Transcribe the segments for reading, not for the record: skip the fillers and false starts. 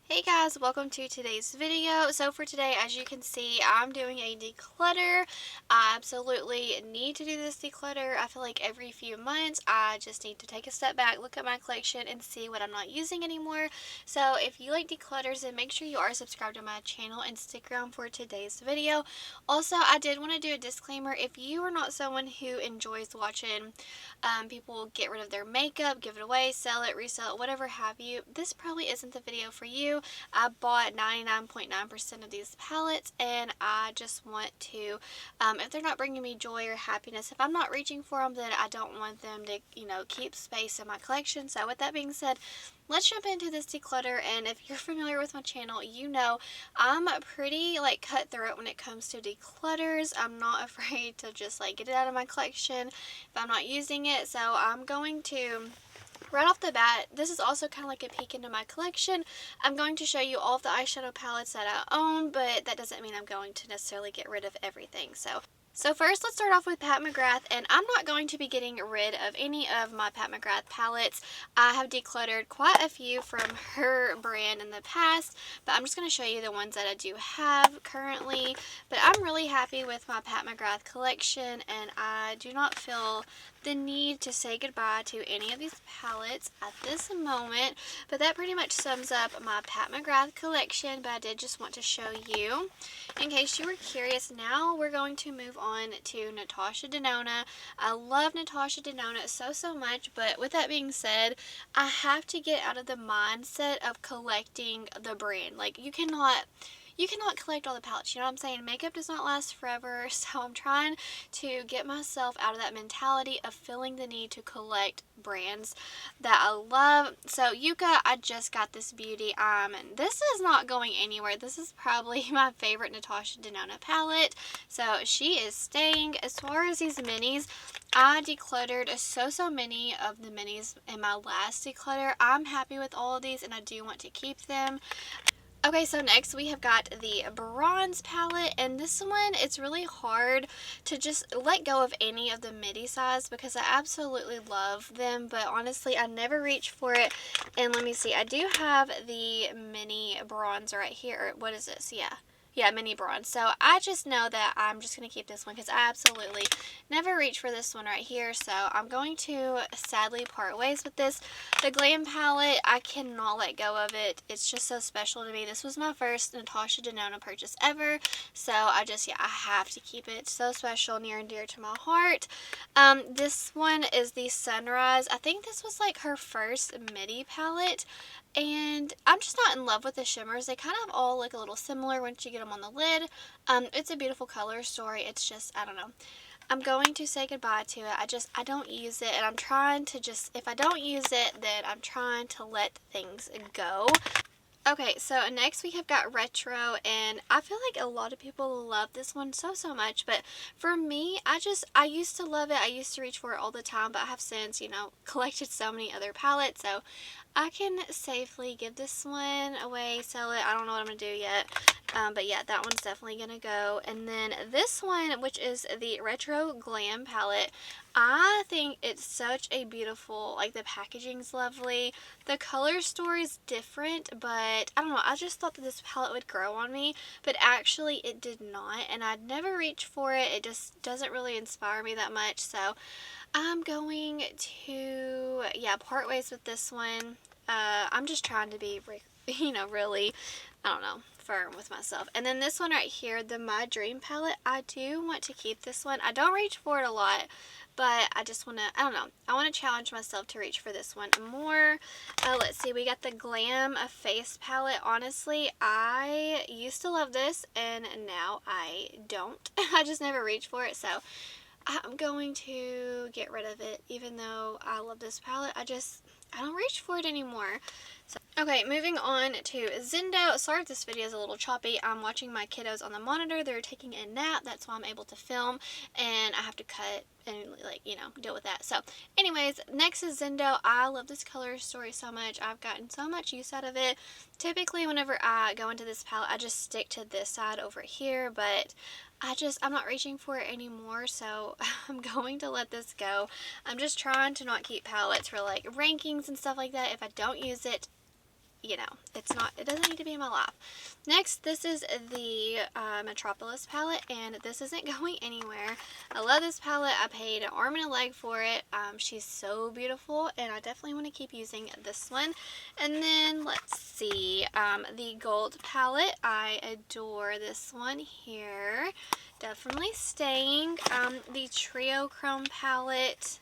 Hey guys, welcome to today's video. So for today, as you can see, I'm doing a declutter. I absolutely need to do this declutter. I feel like every few months, I just need to take a step back, look at my collection, and see what I'm not using anymore. So if you like declutters, then make sure you are subscribed to my channel and stick around for today's video. Also, I did want to do a disclaimer. If you are not someone who enjoys watching people get rid of their makeup, give it away, sell it, resell it, whatever have you, this probably isn't the video for you. I bought 99.9% of these palettes, and I just want to, if they're not bringing me joy or happiness, if I'm not reaching for them, then I don't want them to, keep space in my collection. So with that being said, let's jump into this declutter. And if you're familiar with my channel, you know I'm pretty cutthroat when it comes to declutters. I'm not afraid to just get it out of my collection if I'm not using it. So I'm going to, right off the bat, this is also kind of like a peek into my collection. I'm going to show you all of the eyeshadow palettes that I own, but that doesn't mean I'm going to necessarily get rid of everything. So first, let's start off with Pat McGrath, and I'm not going to be getting rid of any of my Pat McGrath palettes. I have decluttered quite a few from her brand in the past, but I'm just going to show you the ones that I do have currently. But I'm really happy with my Pat McGrath collection, and I do not feel the need to say goodbye to any of these palettes at this moment. But that pretty much sums up my Pat McGrath collection, but I did just want to show you. In case you were curious, now we're going to move on to Natasha Denona. I love Natasha Denona so much, but with that being said, I have to get out of the mindset of collecting the brand. You cannot collect all the palettes, you know what I'm saying? Makeup does not last forever, so I'm trying to get myself out of that mentality of feeling the need to collect brands that I love. So Yuka, I just got this beauty. And this is not going anywhere. This is probably my favorite Natasha Denona palette. So she is staying. As far as these minis, I decluttered so many of the minis in my last declutter. I'm happy with all of these, and I do want to keep them. Okay, so next we have got the bronze palette, and this one, it's really hard to just let go of any of the midi size because I absolutely love them, but honestly I never reach for it. And let me see, I do have the mini bronze right here. What is this? Yeah, mini bronze. So I just know that I'm just going to keep this one because I absolutely never reach for this one right here. So I'm going to sadly part ways with this. The Glam palette, I cannot let go of it. It's just so special to me. This was my first Natasha Denona purchase ever. So I have to keep it. So special, near and dear to my heart. This one is the Sunrise. I think this was like her first midi palette. And I'm just not in love with the shimmers. They kind of all look a little similar once you get them on the lid. It's a beautiful color story. It's just, I don't know. I'm going to say goodbye to it. I don't use it, and I'm trying to just, if I don't use it, then I'm trying to let things go. Okay, so next we have got Retro, and I feel like a lot of people love this one so much, but for me, I used to love it. I used to reach for it all the time, but I have since, collected so many other palettes, so I can safely give this one away, sell it. I don't know what I'm going to do yet. But yeah, that one's definitely going to go. And then this one, which is the Retro Glam palette, I think it's such a beautiful, the packaging's lovely. The color story's different, but I don't know. I just thought that this palette would grow on me, but actually it did not. And I'd never reach for it. It just doesn't really inspire me that much. So I'm going to, part ways with this one. I'm just trying to be, really, I don't know, firm with myself. And then this one right here, the My Dream palette, I do want to keep this one. I don't reach for it a lot, but I just want to, I don't know, I want to challenge myself to reach for this one more. Let's see, we got the Glam Face palette. Honestly, I used to love this, and now I don't. I just never reach for it, so I'm going to get rid of it. Even though I love this palette, I don't reach for it anymore. Okay, moving on to Zendo. Sorry if this video is a little choppy. I'm watching my kiddos on the monitor. They're taking a nap. That's why I'm able to film, and I have to cut and deal with that. So anyways, next is Zendo. I love this color story so much. I've gotten so much use out of it. Typically whenever I go into this palette, I just stick to this side over here, but I'm not reaching for it anymore, so I'm going to let this go. I'm just trying to not keep palettes for rankings and stuff like that. If I don't use it, you know, it doesn't need to be in my life. Next, this is the Metropolis palette, and this isn't going anywhere. I love this palette. I paid an arm and a leg for it. She's so beautiful, and I definitely want to keep using this one. And then, let's see, the gold palette. I adore this one here. Definitely staying. The Trio Chrome palette.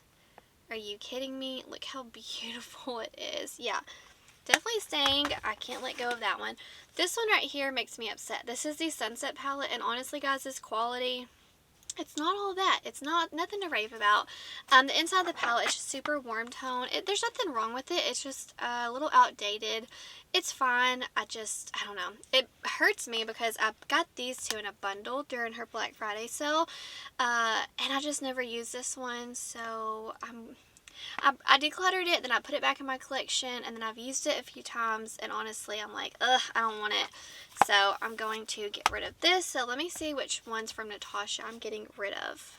Are you kidding me? Look how beautiful it is. Yeah. Definitely staying. I can't let go of that one. This one right here makes me upset. This is the Sunset palette, and honestly, guys, this quality, it's not all that. It's nothing to rave about. The inside of the palette is just super warm tone. There's nothing wrong with it. It's just a little outdated. It's fine. I don't know. It hurts me because I got these two in a bundle during her Black Friday sale, and I just never used this one, so I decluttered it, then I put it back in my collection, and then I've used it a few times, and honestly, I'm like, ugh, I don't want it. So I'm going to get rid of this. So let me see which ones from Natasha I'm getting rid of.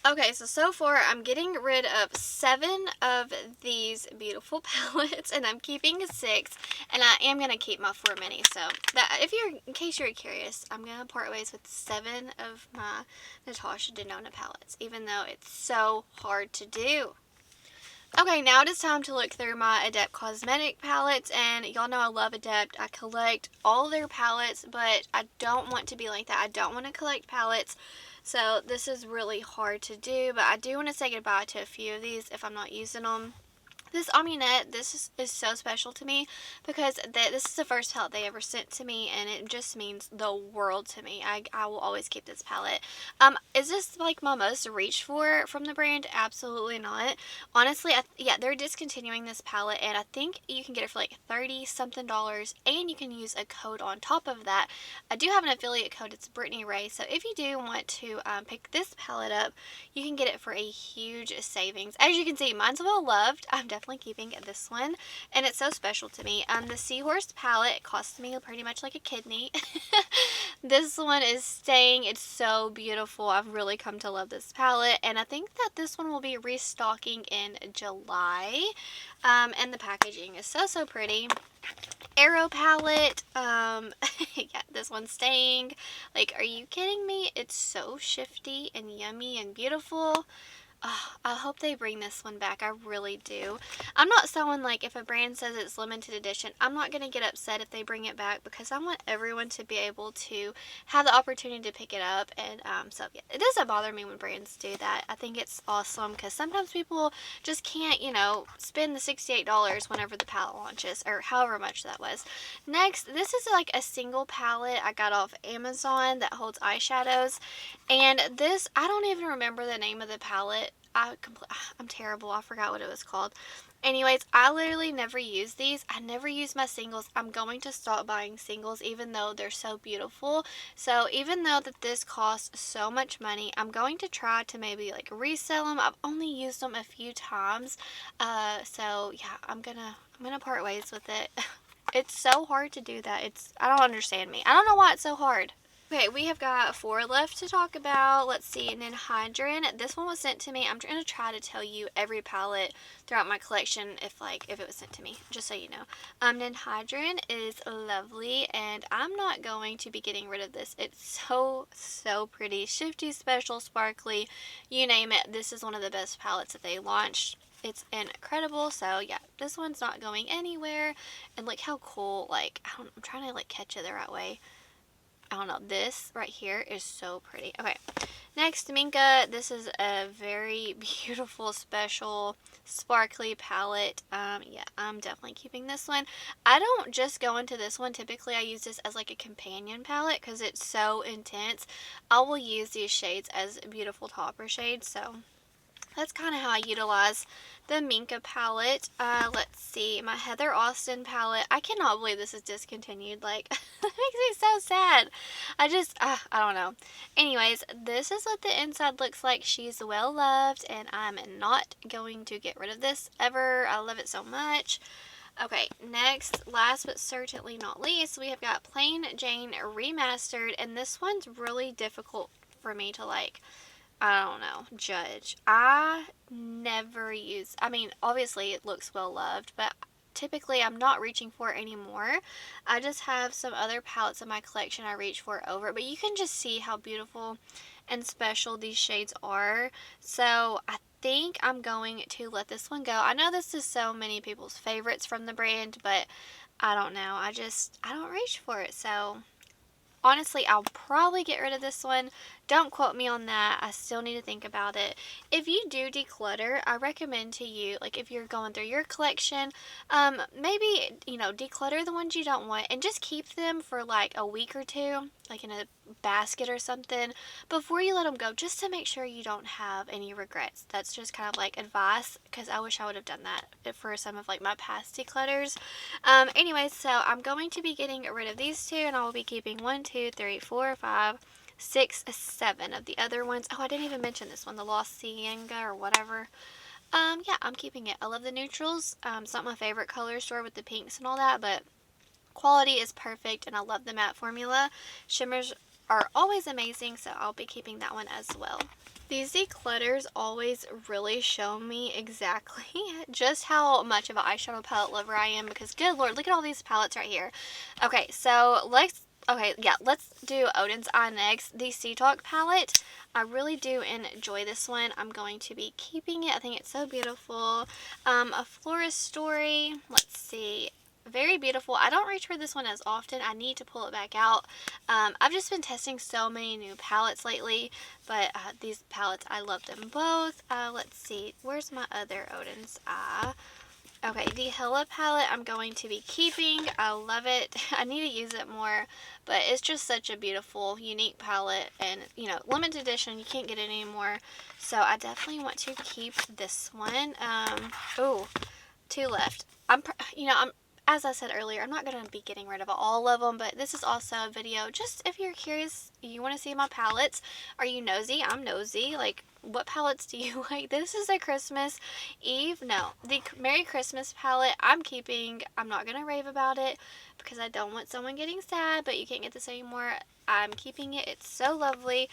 Okay, so far I'm getting rid of 7 of these beautiful palettes, and I'm keeping 6, and I am going to keep my 4 mini. So that, in case you're curious, I'm going to part ways with 7 of my Natasha Denona palettes, even though it's so hard to do. Okay, now it is time to look through my Adept cosmetic palettes, and y'all know I love Adept. I collect all their palettes, but I don't want to be like that. I don't want to collect palettes, so this is really hard to do, but I do want to say goodbye to a few of these if I'm not using them. This Amunet, this is so special to me because this is the first palette they ever sent to me, and it just means the world to me. I will always keep this palette. Is this like my most reach for from the brand? Absolutely not. Honestly, yeah, they're discontinuing this palette, and I think you can get it for like $30 something, and you can use a code on top of that. I do have an affiliate code. It's BRITTANYRAE, so if you do want to pick this palette up, you can get it for a huge savings. As you can see, mine's well loved. I'm definitely keeping this one, and it's so special to me. The Seahorse palette cost me pretty much like a kidney. This one is staying. It's so beautiful. I've really come to love this palette, and I think that this one will be restocking in July. And the packaging is so pretty. Arrow palette, yeah, this one's staying. Like, are you kidding me? It's so shifty and yummy and beautiful. I hope they bring this one back. I really do. I'm not someone like, if a brand says it's limited edition, I'm not going to get upset if they bring it back because I want everyone to be able to have the opportunity to pick it up. And so yeah, it doesn't bother me when brands do that. I think it's awesome because sometimes people just can't, you know, spend the $68 whenever the palette launches, or however much that was. Next, this is like a single palette I got off Amazon that holds eyeshadows. And this, I don't even remember the name of the palette. I'm terrible. I forgot what it was called. Anyways, I literally never use these. I never use my singles. I'm going to stop buying singles even though they're so beautiful. So even though that this costs so much money, I'm going to try to maybe like resell them. I've only used them a few times. So yeah, I'm gonna part ways with it. It's so hard to do that. I don't understand me. I don't know why it's so hard. Okay, we have got 4 left to talk about. Let's see, Ninhydrin. This one was sent to me. I'm going to try to tell you every palette throughout my collection if it was sent to me, just so you know. Ninhydrin is lovely, and I'm not going to be getting rid of this. It's so pretty. Shifty, special, sparkly, you name it. This is one of the best palettes that they launched. It's incredible. So yeah, this one's not going anywhere. And look how cool, like, I'm trying to like catch it the right way. I don't know, this right here is so pretty. Okay, next, Minka. This is a very beautiful, special, sparkly palette. Yeah, I'm definitely keeping this one. I don't just go into this one. Typically, I use this as like a companion palette because it's so intense. I will use these shades as beautiful topper shades, so that's kind of how I utilize the Minka palette. Let's see, my Heather Austin palette. I cannot believe this is discontinued. Like, that makes me so sad. I don't know. Anyways, this is what the inside looks like. She's well loved, and I'm not going to get rid of this ever. I love it so much. Okay, next, last but certainly not least, we have got Plain Jane Remastered, and this one's really difficult for me to like, I don't know, judge. I never use, I mean, obviously it looks well loved, but typically I'm not reaching for anymore. I just have some other palettes in my collection I reach for over, but you can just see how beautiful and special these shades are. So I think I'm going to let this one go. I know this is so many people's favorites from the brand, but I don't know. I don't reach for it. So honestly, I'll probably get rid of this one. Don't quote me on that. I still need to think about it. If you do declutter, I recommend to you, like if you're going through your collection, maybe, declutter the ones you don't want and just keep them for like a week or two, like in a basket or something, before you let them go, just to make sure you don't have any regrets. That's just kind of like advice, because I wish I would have done that for some of like my past declutters. Anyway, so I'm going to be getting rid of these two, and I will be keeping 1, 2, 3, 4, 5, 6, 7 of the other ones. Oh, I didn't even mention this one, the La Cienega or whatever. Yeah, I'm keeping it. I love the neutrals. It's not my favorite color store with the pinks and all that, but quality is perfect, and I love the matte formula. Shimmers are always amazing, so I'll be keeping that one as well. These declutters always really show me exactly just how much of an eyeshadow palette lover I am, because good lord, look at all these palettes right here. Okay, so let's do Odin's Eye next. The Sea Talk palette, I really do enjoy this one. I'm going to be keeping it. I think it's so beautiful. A Florist Story, let's see. Very beautiful. I don't reach for this one as often. I need to pull it back out. I've just been testing so many new palettes lately, but these palettes, I love them both. Let's see. Where's my other Odin's Eye? Okay, the Hella palette I'm going to be keeping. I love it. I need to use it more, but it's just such a beautiful, unique palette, and, limited edition. You can't get it anymore, so I definitely want to keep this one. Oh, 2 left. As I said earlier, I'm not going to be getting rid of all of them, but this is also a video just if you're curious, you want to see my palettes. Are you nosy? I'm nosy. Like, what palettes do you like? This is a Christmas Eve. No, the Merry Christmas palette I'm keeping. I'm not going to rave about it because I don't want someone getting sad, but you can't get this anymore. I'm keeping it. It's so lovely.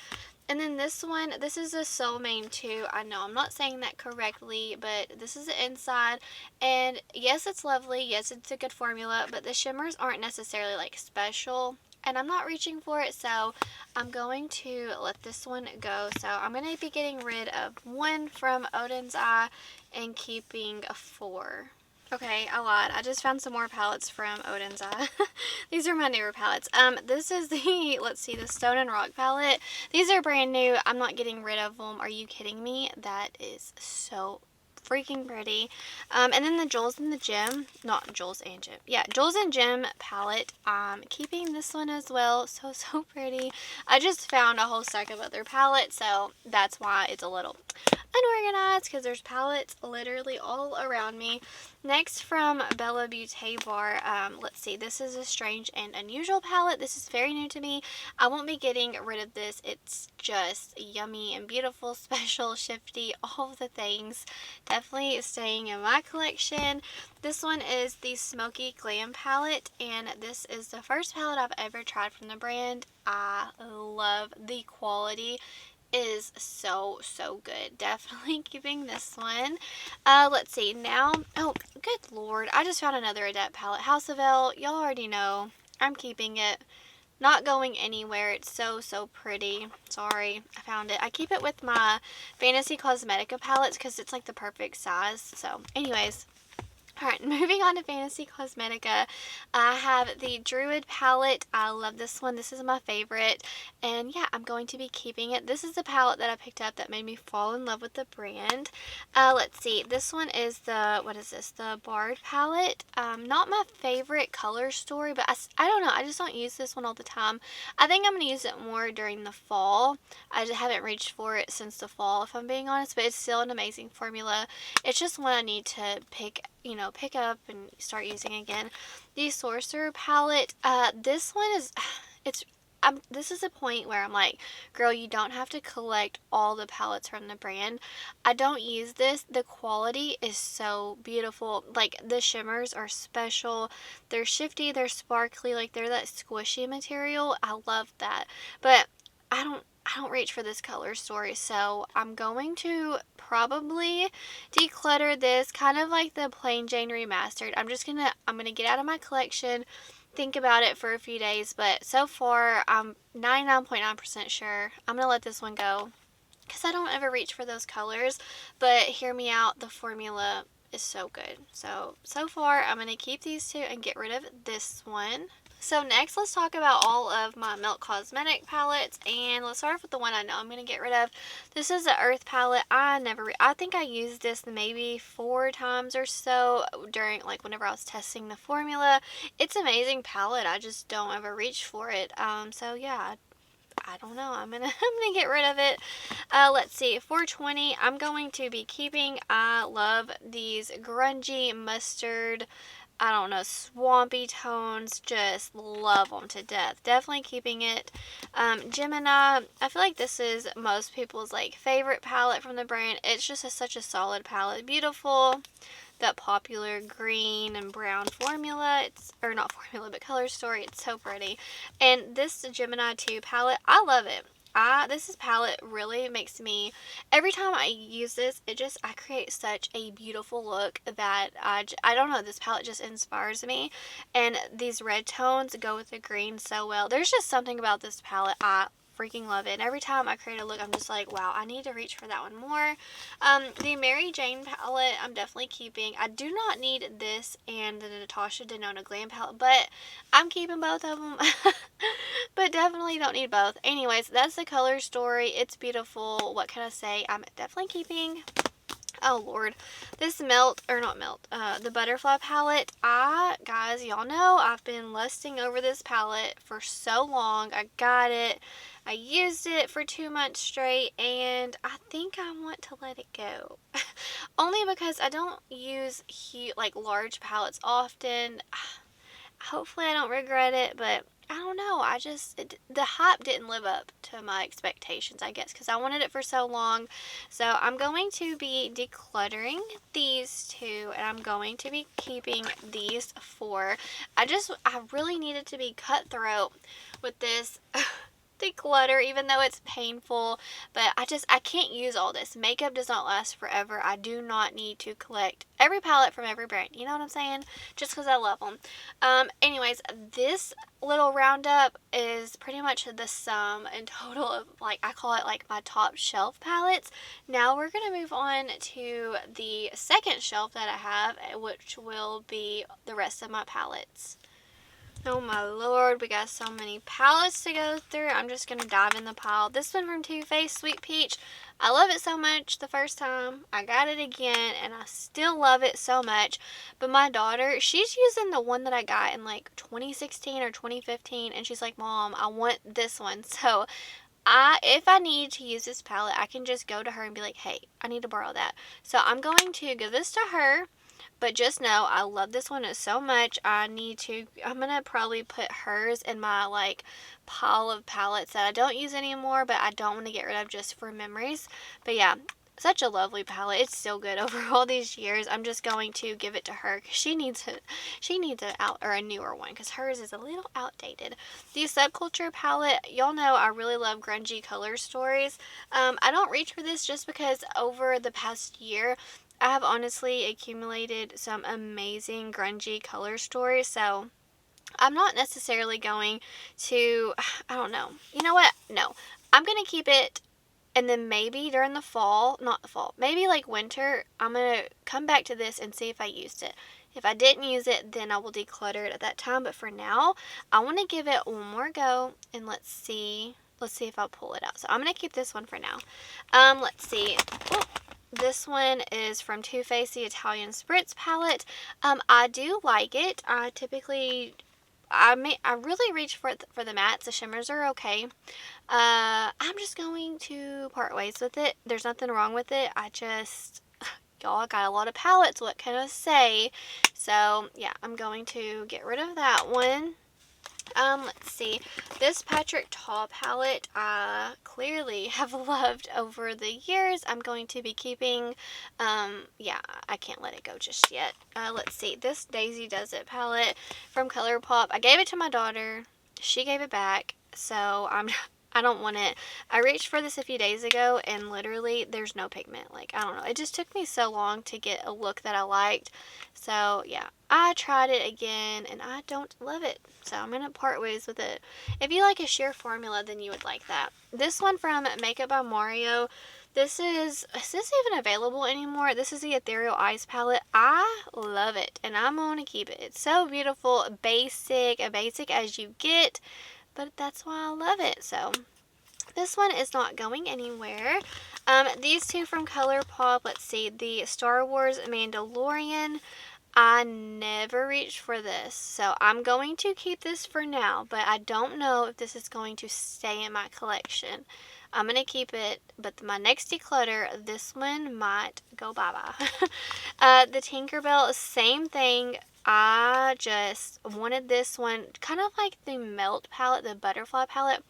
And then this one, this is a Soul Mane 2. I know I'm not saying that correctly, but this is the inside. And yes, it's lovely. Yes, it's a good formula, but the shimmers aren't necessarily like special, and I'm not reaching for it, so I'm going to let this one go. So I'm going to be getting rid of 1 from Odin's Eye and keeping 4. Okay, I lied. I just found some more palettes from Odin's Eye. These are my newer palettes. This is the, let's see, the Stone and Rock palette. These are brand new. I'm not getting rid of them. Are you kidding me? That is so freaking pretty. And then the Jules and the Gem, not Jules and Gem. Yeah, Jules and Gem palette. Keeping this one as well. So, so pretty. I just found a whole stack of other palettes, so that's why it's a little unorganized, because there's palettes literally all around me. Next, from Bella Beauté Bar, let's see, this is a Strange and Unusual palette. This is very new to me. I won't be getting rid of this. It's just yummy and beautiful, special, shifty, all of the things. Definitely staying in my collection. This one is the Smoky Glam palette, and this is the first palette I've ever tried from the brand. I love the quality. Is so good. Definitely keeping this one. Let's see now. Oh, good lord, I just found another Adept palette. House of Elle, y'all already know I'm keeping it. Not going anywhere. It's so pretty. Sorry, I found it. I keep it with my Fantasy Cosmetica palettes because it's like the perfect size. So anyways, alright, moving on to Fantasy Cosmetica. I have the Druid palette. I love this one. This is my favorite. And yeah, I'm going to be keeping it. This is the palette that I picked up that made me fall in love with the brand. Let's see. This one is the, what is this? The Bard palette. Not my favorite color story, but I don't know. I just don't use this one all the time. I think I'm going to use it more during the fall. I just haven't reached for it since the fall, if I'm being honest, but it's still an amazing formula. It's just one I need to pick up and start using again. The Sorcerer palette, this one is, this is a point where I'm like, girl, you don't have to collect all the palettes from the brand. I don't use this. The quality is so beautiful. Like, the shimmers are special. They're shifty, they're sparkly, like they're that squishy material. I love that. But I don't I don't reach for this color story, so I'm going to probably declutter this, kind of like the Plain Jane Remastered. I'm gonna get out of my collection, think about it for a few days, but so far I'm 99.9% sure I'm gonna let this one go because I don't ever reach for those colors. But hear me out, the formula is so good. So far I'm gonna keep these two and get rid of this one. So next, let's talk about all of my Milk Cosmetic palettes, and let's start off with the one I know I'm going to get rid of. This is the Earth palette. I think I used this maybe 4 times or so during, like, whenever I was testing the formula. It's an amazing palette. I just don't ever reach for it. So yeah, I don't know. I'm gonna get rid of it. Let's see. 420. I'm going to be keeping. I love these grungy mustard, I don't know, swampy tones. Just love them to death. Definitely keeping it. Gemini, I feel like this is most people's like favorite palette from the brand. It's just such a solid palette. Beautiful. That popular green and brown formula. Or not formula, but color story. It's so pretty. And this Gemini 2 palette, I love it. This palette really makes me, every time I use this, I create such a beautiful look that I don't know, this palette just inspires me. And these red tones go with the green so well. There's just something about this palette. I freaking love it. And every time I create a look, I'm just like, wow, I need to reach for that one more. The Mary Jane palette, I'm definitely keeping. I do not need this and the Natasha Denona Glam palette, but I'm keeping both of them. But definitely don't need both. Anyways, that's the color story. It's beautiful. What can I say? I'm definitely keeping. Oh Lord, this the butterfly palette. Guys, y'all know I've been lusting over this palette for so long. I got it. I used it for 2 months straight, and I think I want to let it go. Only because I don't use like large palettes often. Hopefully I don't regret it, but I don't know. The hype didn't live up to my expectations, I guess, because I wanted it for so long. So I'm going to be decluttering these two, and I'm going to be keeping these 4. I really needed to be cutthroat with this declutter, even though it's painful, but I can't use all this. Makeup does not last forever. I do not need to collect every palette from every brand, you know what I'm saying, just because I love them. Anyways, this little roundup is pretty much the sum and total of, like, I call it like my top shelf palettes. Now we're going to move on to the second shelf that I have, which will be the rest of my palettes. Oh my lord, we got so many palettes to go through. I'm just going to dive in the pile. This one from Too Faced, Sweet Peach. I love it so much the first time. I got it again, and I still love it so much. But my daughter, she's using the one that I got in like 2016 or 2015, and she's like, Mom, I want this one. So if I need to use this palette, I can just go to her and be like, hey, I need to borrow that. So I'm going to give this to her. But just know, I love this one so much. I'm going to probably put hers in my, like, pile of palettes that I don't use anymore, but I don't want to get rid of just for memories. But yeah, such a lovely palette. It's still good over all these years. I'm just going to give it to her because she needs a newer one because hers is a little outdated. The Subculture palette, y'all know I really love grungy color stories. I don't reach for this just because over the past year, I have honestly accumulated some amazing grungy color stories, so I'm not necessarily going to, I don't know. You know what? No. I'm going to keep it, and then maybe during the fall, not the fall, maybe like winter, I'm going to come back to this and see if I used it. If I didn't use it, then I will declutter it at that time, but for now, I want to give it one more go, and let's see if I'll pull it out. So I'm going to keep this one for now. Let's see. Oh. This one is from Too Faced, the Italian Spritz palette. I do like it. I really reach for the mattes. The shimmers are okay. I'm just going to part ways with it. There's nothing wrong with it. Y'all, got a lot of palettes. What can I say? So, yeah, I'm going to get rid of that one. Let's see. This Patrick Ta palette I clearly have loved over the years. I'm going to be keeping, yeah, I can't let it go just yet. Let's see. This Daisy Does It palette from ColourPop. I gave it to my daughter. She gave it back. So I don't want it. I reached for this a few days ago and literally there's no pigment. Like, I don't know. It just took me so long to get a look that I liked. So, yeah. I tried it again and I don't love it. So, I'm going to part ways with it. If you like a sheer formula, then you would like that. This one from Makeup by Mario. Is this even available anymore? This is the Ethereal Eyes palette. I love it and I'm going to keep it. It's so beautiful, basic as you get, but that's why I love it. So this one is not going anywhere. These two from ColourPop, let's see, the Star Wars Mandalorian. I never reached for this, so I'm going to keep this for now, but I don't know if this is going to stay in my collection. I'm going to keep it, but my next declutter, this one might go bye-bye. The Tinkerbell, same thing. I just wanted this one, kind of like the Melt palette, the Butterfly palette.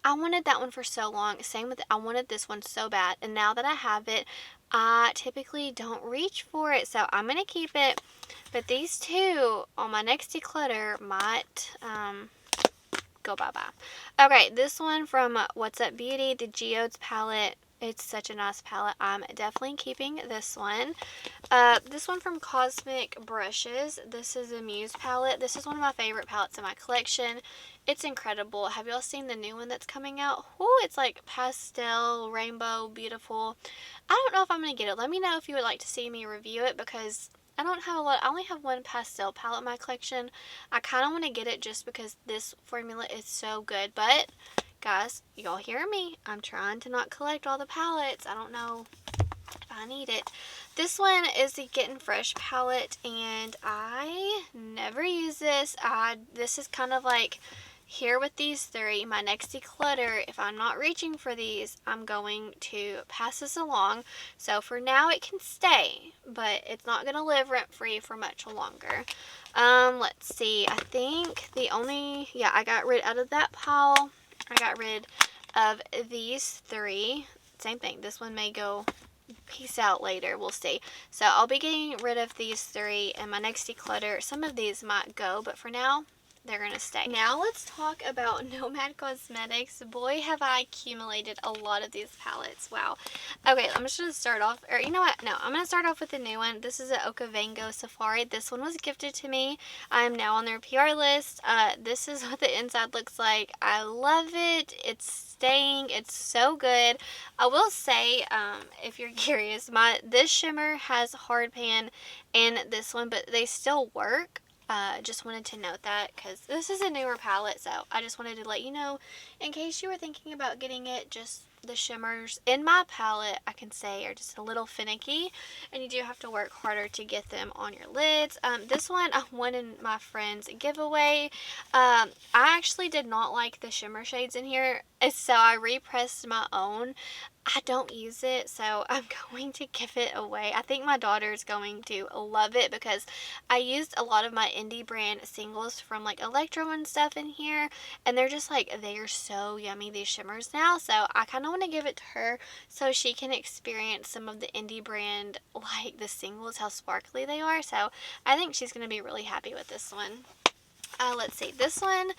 I wanted that one for so long. Same with, I wanted this one so bad, and now that I have it, I typically don't reach for it, so I'm going to keep it. But these two on my next declutter might go bye-bye. Okay, this one from What's Up Beauty, the Geodes palette. It's such a nice palette. I'm definitely keeping this one. This one from Cosmic Brushes. This is a Muse palette. This is one of my favorite palettes in my collection. It's incredible. Have y'all seen the new one that's coming out? Ooh, it's like pastel, rainbow, beautiful. I don't know if I'm going to get it. Let me know if you would like to see me review it because I don't have a lot. I only have one pastel palette in my collection. I kind of want to get it just because this formula is so good. But, guys, y'all hear me. I'm trying to not collect all the palettes. I don't know if I need it. This one is the Getting Fresh palette, and I never use this. This is kind of like here with these three, my next declutter, if I'm not reaching for these, I'm going to pass this along. So for now it can stay, but it's not going to live rent-free for much longer. Let's see, I think the only, yeah, I got rid out of that pile. I got rid of these three. Same thing, this one may go peace out later, we'll see. So I'll be getting rid of these three in my next declutter. Some of these might go, but for now, they're going to stay. Now let's talk about Nomad Cosmetics. Boy, have I accumulated a lot of these palettes. Wow. Okay, I'm just going to start off, or you know what? No, I'm going to start off with a new one. This is an Okavango Safari. This one was gifted to me. I'm now on their PR list. This is what the inside looks like. I love it. It's staying. It's so good. I will say, if you're curious, this shimmer has hard pan and this one, but they still work. Just wanted to note that because this is a newer palette, so I just wanted to let you know in case you were thinking about getting it. Just the shimmers in my palette, I can say, are just a little finicky, and you do have to work harder to get them on your lids. This one I won in my friend's giveaway. I actually did not like the shimmer shades in here, so I repressed my own. I don't use it, so I'm going to give it away. I think my daughter is going to love it because I used a lot of my indie brand singles from like Electro and stuff in here, and they're just like, they are so yummy, these shimmers now. So I kind of want to give it to her so she can experience some of the indie brand, like the singles, how sparkly they are. So I think she's going to be really happy with this one. Let's see, this one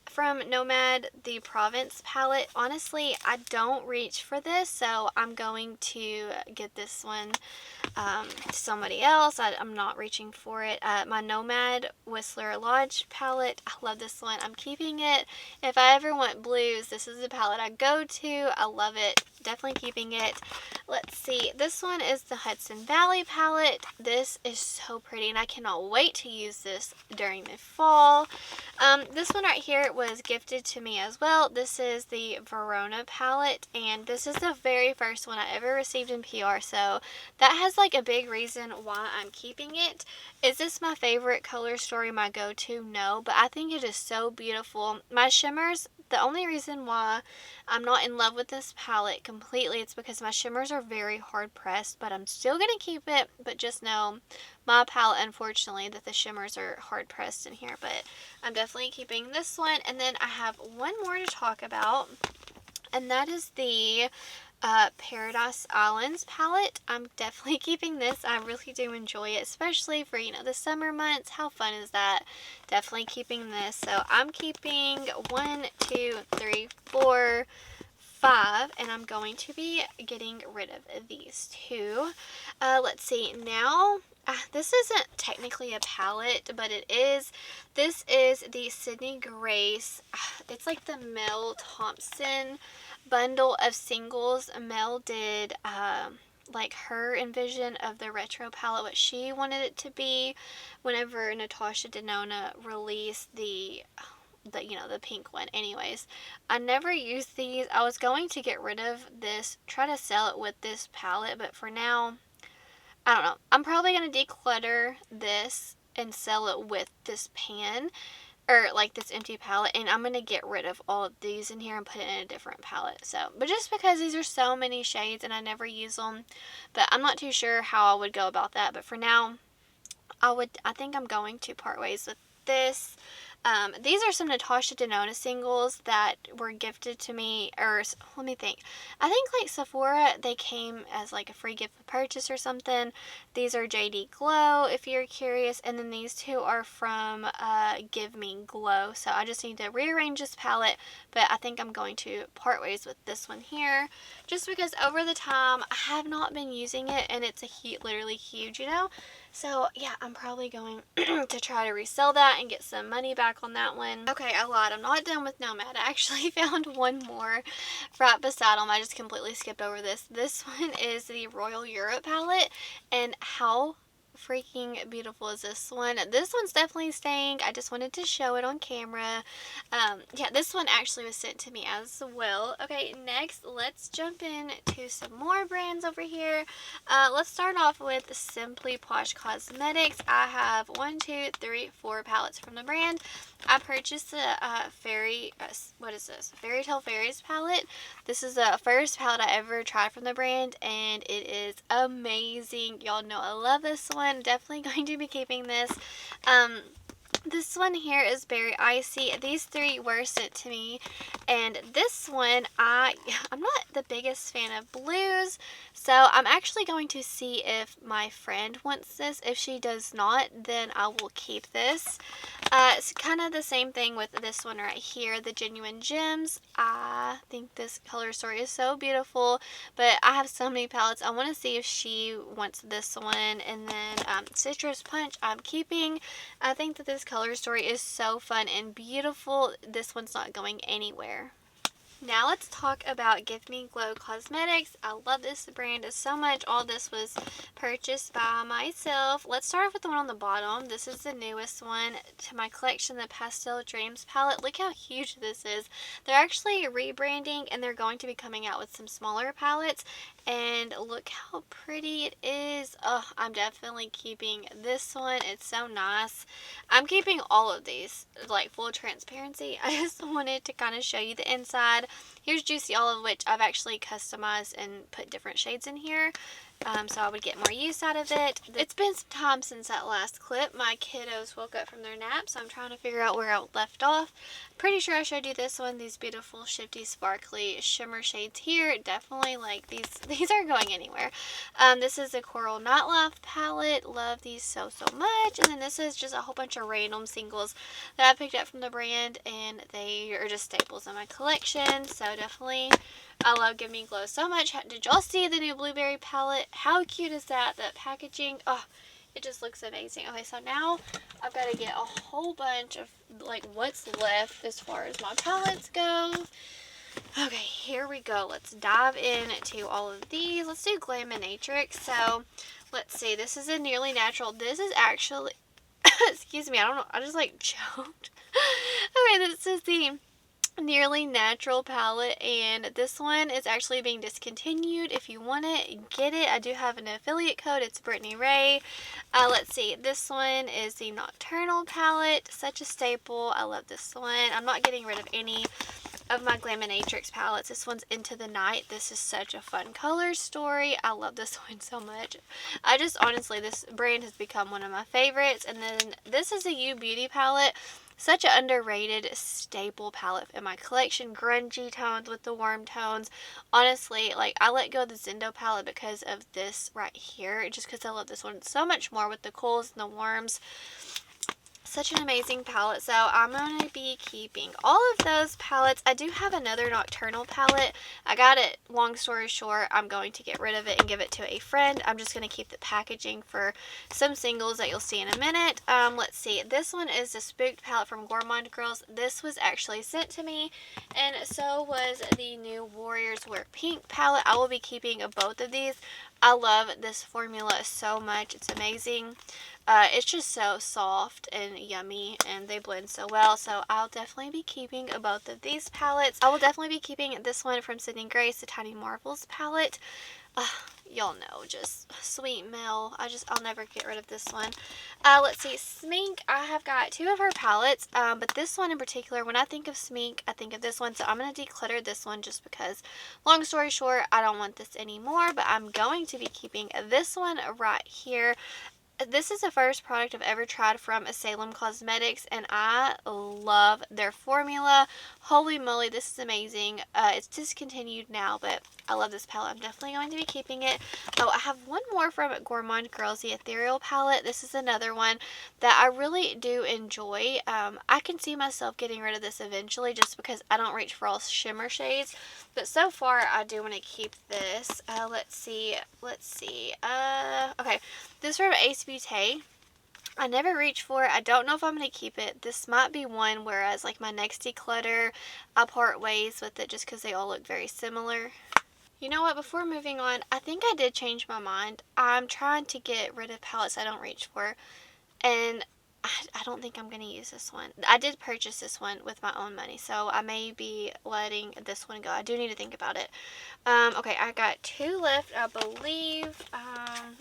from Nomad, the Provence palette. Honestly, I don't reach for this, so I'm going to get this one somebody else. I'm not reaching for it. My Nomad Whistler Lodge palette. I love this one. I'm keeping it. If I ever want blues, this is the palette I go to. I love it. Definitely keeping it. Let's see. This one is the Hudson Valley palette. This is so pretty, and I cannot wait to use this during the fall. This one right here was gifted to me as well. This is the Verona palette, and this is the very first one I ever received in PR, so that has like a big reason why I'm keeping it. Is this my favorite color story, my go-to? No, but I think it is so beautiful. My shimmers, the only reason why I'm not in love with this palette completely, it's because my shimmers are very hard pressed, but I'm still going to keep it. But just know, my palette, unfortunately, that the shimmers are hard pressed in here, but I'm definitely keeping this one. And then I have one more to talk about, and that is the Paradise Islands palette. I'm definitely keeping this. I really do enjoy it, especially for, you know, the summer months. How fun is that? Definitely keeping this. So I'm keeping 1, 2, 3, 4, 5, and I'm going to be getting rid of these two. Let's see, now, this isn't technically a palette, but it is. This is the Sydney Grace, it's like the Mel Thompson bundle of singles. Mel did, like her envision of the retro palette, what she wanted it to be, whenever Natasha Denona released the you know, the pink one. Anyways, I never used these. I was going to get rid of this, try to sell it with this palette, but for now, I don't know. I'm probably going to declutter this and sell it with this pan, or like this empty palette, and I'm going to get rid of all of these in here and put it in a different palette. So, but just because these are so many shades and I never use them, but I'm not too sure how I would go about that. But for now, I think I'm going to part ways with this. These are some Natasha Denona singles that were gifted to me, or let me think. I think like Sephora, they came as like a free gift of purchase or something. These are JD Glow, if you're curious, and then these two are from Give Me Glow. So I just need to rearrange this palette, but I think I'm going to part ways with this one here, just because over the time I have not been using it, and it's literally huge, you know. So yeah, I'm probably going to try to resell that and get some money back on that one. Okay, I lied. I'm not done with Nomad. I actually found one more right beside them. I just completely skipped over this. This one is the Royal Europe palette, and how freaking beautiful is this one? This one's definitely staying. I just wanted to show it on camera. Yeah, this one actually was sent to me as well. Okay, next let's jump in to some more brands over here. Let's start off with Simply Posh Cosmetics. I have 1, 2, 3, 4 palettes from the brand. I purchased the what is this? Fairy Tale Fairies palette. This is the first palette I ever tried from the brand, and it is amazing. Y'all know I love this one. Definitely going to be keeping this. This one here is Berry Icy. These three were sent to me, and this one, I'm not the biggest fan of blues, so I'm actually going to see if my friend wants this. If she does not, then I will keep this. It's kind of the same thing with this one right here, the Genuine Gems. I think this color story is so beautiful, but I have so many palettes. I want to see if she wants this one, and then Citrus Punch I'm keeping. I think that this color story is so fun and beautiful. This one's not going anywhere. Now let's talk about Give Me Glow Cosmetics. I love this brand so much. All this was purchased by myself. Let's start off with the one on the bottom. This is the newest one to my collection, the Pastel Dreams palette. Look how huge this is. They're actually rebranding, and they're going to be coming out with some smaller palettes. And look how pretty it is. Oh, I'm definitely keeping this one. It's so nice. I'm keeping all of these, like full transparency. I just wanted to kind of show you the inside. Here's Juicy Olive, which I've actually customized and put different shades in here. So I would get more use out of it. It's been some time since that last clip. My kiddos woke up from their nap, so I'm trying to figure out where I left off. Pretty sure I showed you this one, these beautiful shifty sparkly shimmer shades here. Definitely like these aren't going anywhere. This is a Coral Nightlife palette. Love these so much. And then this is just a whole bunch of random singles that I picked up from the brand, and they are just staples in my collection. So definitely I love Give Me Glow so much. Did y'all see the new blueberry palette? How cute is that? That packaging, oh, it just looks amazing. Okay, so now I've got to get a whole bunch of like what's left as far as my palettes go. Okay, here we go. Let's dive into all of these. Let's do Glaminatrix. So let's see. This is a Nearly Natural. This is actually, excuse me, I don't know. I just like choked. Okay, this is the Nearly Natural palette, and this one is actually being discontinued. If you want it, get it. I do have an affiliate code. It's BRITTANYRAE. Let's see, this one is the Nocturnal palette. Such a staple. I love this one. I'm not getting rid of any of my Glaminatrix palettes. This one's Into the Night. This is such a fun color story. I love this one so much. I just honestly, this brand has become one of my favorites. And then this is a You Beauty palette. Such an underrated staple palette in my collection. Grungy tones with the warm tones. Honestly, like, I let go of the Zendo palette because of this right here. Just because I love this one so much more with the cools and the warms. Such an amazing palette. So I'm going to be keeping all of those palettes. I do have another nocturnal palette. I got it, long story short, I'm going to get rid of it and give it to a friend. I'm just going to keep the packaging for some singles that you'll see in a minute. Let's see. This one is the Spooked palette from Gourmande Girls. This was actually sent to me, and so was the new Warriors Wear Pink palette. I will be keeping both of these. I love this formula so much. It's amazing. It's just so soft and yummy, and they blend so well. So I'll definitely be keeping both of these palettes. I will definitely be keeping this one from Sydney Grace, the Tiny Marvels palette. Y'all know, just sweet Mel. I'll never get rid of this one. Let's see, Smink. I have got two of her palettes, but this one in particular, when I think of Smink, I think of this one. So I'm going to declutter this one just because, long story short, I don't want this anymore, but I'm going to be keeping this one right here. This is the first product I've ever tried from Salem Cosmetics, and I love their formula. Holy moly, this is amazing. It's discontinued now, but I love this palette. I'm definitely going to be keeping it. Oh, I have one more from Gourmande Girls, the Ethereal palette. This is another one that I really do enjoy. I can see myself getting rid of this eventually just because I don't reach for all shimmer shades, but so far I do want to keep this. Let's see. Okay. This from Ace Beauté. I never reach for it. I don't know if I'm going to keep it. This might be one, whereas like my next declutter, I'll part ways with it just because they all look very similar. You know what? Before moving on, I think I did change my mind. I'm trying to get rid of palettes I don't reach for, and I don't think I'm going to use this one. I did purchase this one with my own money, so I may be letting this one go. I do need to think about it. Okay, I got two left, I believe.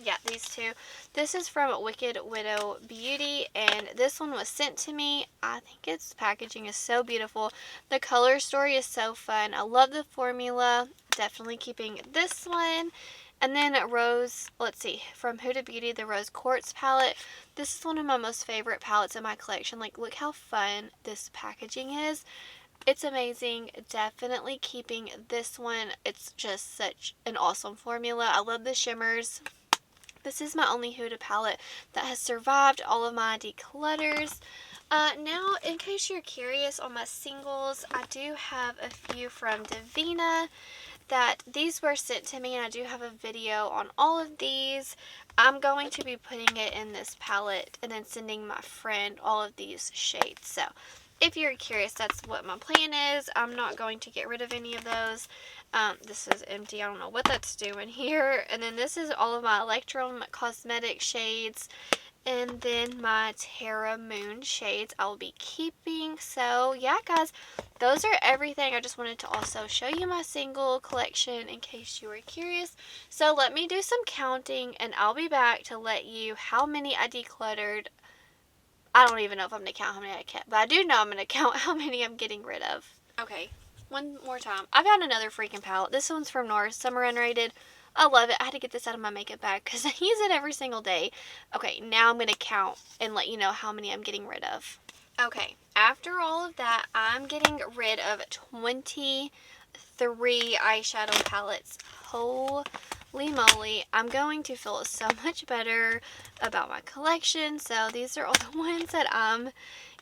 Yeah, these two. This is from Wicked Widow Beauty, and this one was sent to me. I think its packaging is so beautiful. The color story is so fun. I love the formula. Definitely keeping this one. And then Rose, let's see, from Huda Beauty, the Rose Quartz palette. This is one of my most favorite palettes in my collection. Like, look how fun this packaging is. It's amazing. Definitely keeping this one. It's just such an awesome formula. I love the shimmers. This is my only Huda palette that has survived all of my declutters. Now, in case you're curious on my singles, I do have a few from Devinah that these were sent to me, and I do have a video on all of these. I'm going to be putting it in this palette and then sending my friend all of these shades. So if you're curious, that's what my plan is. I'm not going to get rid of any of those. This is empty. I don't know what that's doing here. And then this is all of my Electrum Cosmetic shades. And then my Terra Moon shades I will be keeping. So yeah, guys, those are everything. I just wanted to also show you my single collection in case you were curious. So let me do some counting, and I'll be back to let you how many I decluttered. I don't even know if I'm going to count how many I kept, but I do know I'm going to count how many I'm getting rid of. Okay, one more time. I found another freaking palette. This one's from NARS, Summer Unrated. I love it. I had to get this out of my makeup bag because I use it every single day. Okay, now I'm going to count and let you know how many I'm getting rid of. Okay, after all of that, I'm getting rid of 23 eyeshadow palettes. Holy moly. I'm going to feel so much better about my collection. So these are all the ones that I'm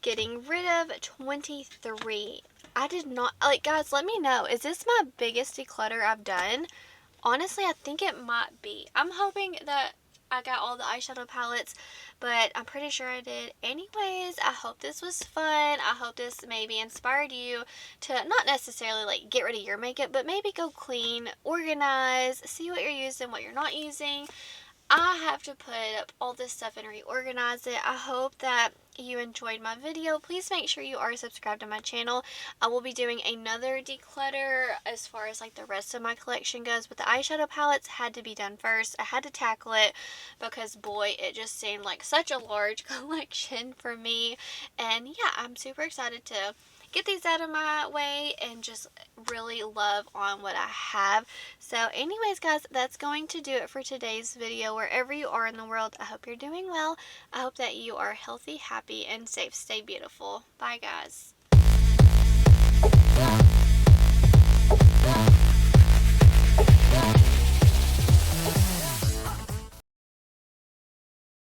getting rid of. 23. I did not, like, guys, let me know. Is this my biggest declutter I've done? Honestly, I think it might be. I'm hoping that I got all the eyeshadow palettes, but I'm pretty sure I did. Anyways, I hope this was fun. I hope this maybe inspired you to not necessarily like get rid of your makeup, but maybe go clean, organize, see what you're using, what you're not using. I have to put up all this stuff and reorganize it. I hope that you enjoyed my video. Please make sure you are subscribed to my channel. I will be doing another declutter as far as like the rest of my collection goes, but the eyeshadow palettes had to be done first. I had to tackle it because boy, it just seemed like such a large collection for me. And yeah, I'm super excited to get these out of my way and just really love on what I have. So anyways, guys, that's going to do it for today's video. Wherever you are in the world, I hope you're doing well. I hope that you are healthy, happy, and safe. Stay beautiful. Bye, guys.